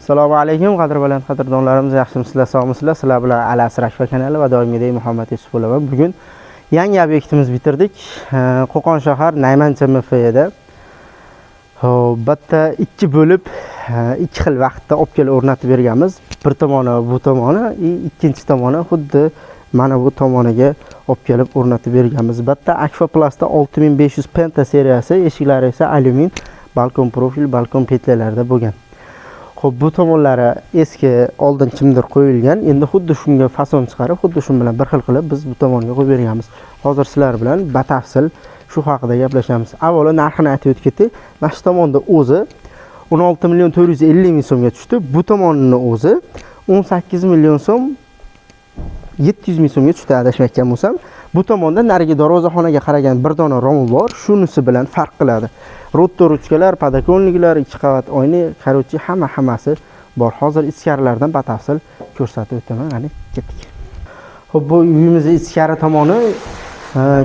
Assalomu alaykum, qadrbaland qadrdonlarimiz, yaxshimisizlar, sog'misizlar? Sizlar bilan Ali Asrashfa kanali va doimgidek Muhammad Yusuf bo'laman. Bugun yangi obyektimizni bitirdik. Qo'qon shahar Naymancha MFda. Bitta ikki bo'lib, ikki xil vaqtda olib kelib o'rnatib berganmiz. Bir tomoni bu tomoni, ikkinchi tomoni xuddi mana bu tomoniga olib kelib o'rnatib berganmiz. Bitta Aquaplastda 6500 Penta seriyasi, eshiklari esa alyumin, balkon profil, balkon petlalarda bo'lgan. Xo'p, bu tomonlari eski oldin kimdir qo'yilgan. Endi xuddi shunga fason chiqarib, xuddi shu bilan bir xil qilib biz bu tomonga qo'yib berganmiz. Hozir sizlar bilan batafsil shu haqida gaplashamiz. Avvalo narxini aytib o'tdik. Mana shu tomonda o'zi 16.450.000 so'mga tushdi. Bu tomonining o'zi 18.000.000 so'm 700.000 so'mga tushdi, adashmayotgan bo'lsam. Bu tomonda narigi darvozaxonaga qaragan bir dona romi bor, shunisi bilan farq qiladi. Rotto ruchkalar, podakonliklar, ikki qavat oyna, qarochi hammasi bor. Hozir ichkarilardan batafsil ko'rsatib o'taman. Qani ketdik. Xo'p, bu uyimizning ichkari tomoni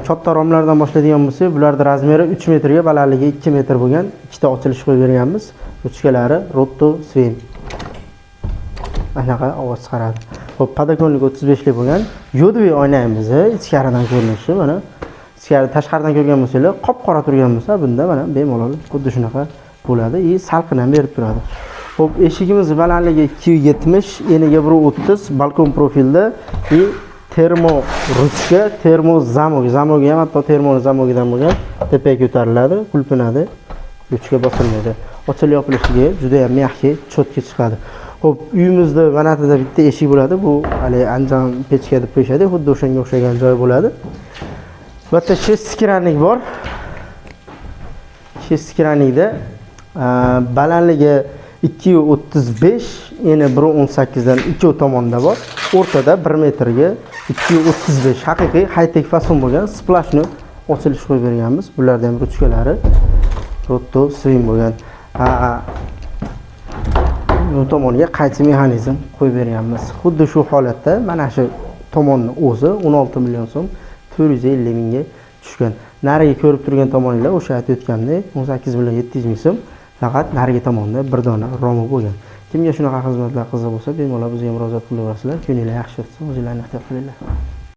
katta romlardan boshlaydigan bo'lsak, bularning razmeri 3 metrga, balandligi 2 metr bo'lgan ikkita ochilish qo'yib berganmiz. Ruchkalari Rotto Sven. Anaqa ovoz chiqaradi. Xo'p, podakonlik 35 lik bo'lgan. Yodviy oynamizni ichkaridan ko'rinishi mana. Ichkari tashqaridan ko'rgan bo'lsangiz, qop-qora turgan bo'lsa, bunda mana bemalol xuddi shunaqa bo'ladi. Salqin ham berib turadi. Xo'p, eshigimiz balandligi 270, eniga 130, balkon profilda termo ruchka, termo zamok. Zamogi ham hatto termoni zamogidan bo'lgan, tepaga ko'tariladi, qulpinadi, ruchka bosilmaydi. Ochilib yopilishiga juda ham yaxshi, chotki chiqadi. Xo'p, uyimizda vanatida bitta eshik bo'ladi. Bu hali anjam pechka deb qo'yishadi, xuddi o'shanga o'xshagan joy bo'ladi. Bitta shestkiranik bor. Shestkiranikda balandligi 2.35, eni 1.18 dan ikki tomonda bor. O'rtada 1 metrga 2.35 haqiqiy high-tech fason bo'lgan splashni ochilish qo'yib berganmiz. Bularda ham ruchkalari Rotto Sven bo'lgan. Bu tomonga qaychi mexanizm qo'yib berganmiz. Xuddi shu holatda mana shu tomonning o'zi 16 million so'm 450 mingga tushgan. Nariga ko'rib turgan tomoninglar o'sha aytib o'tgandek 18 million 700 ming so'm, faqat nariga tomonda bir dona romi bo'lgan. Kimga shunaqa xizmatlar qiziq bo'lsa, bemalol bizga murojaat qilaverasizlar. Kuninglar yaxshi o'tsin, o'zinglarni ehtiyot qilinglar.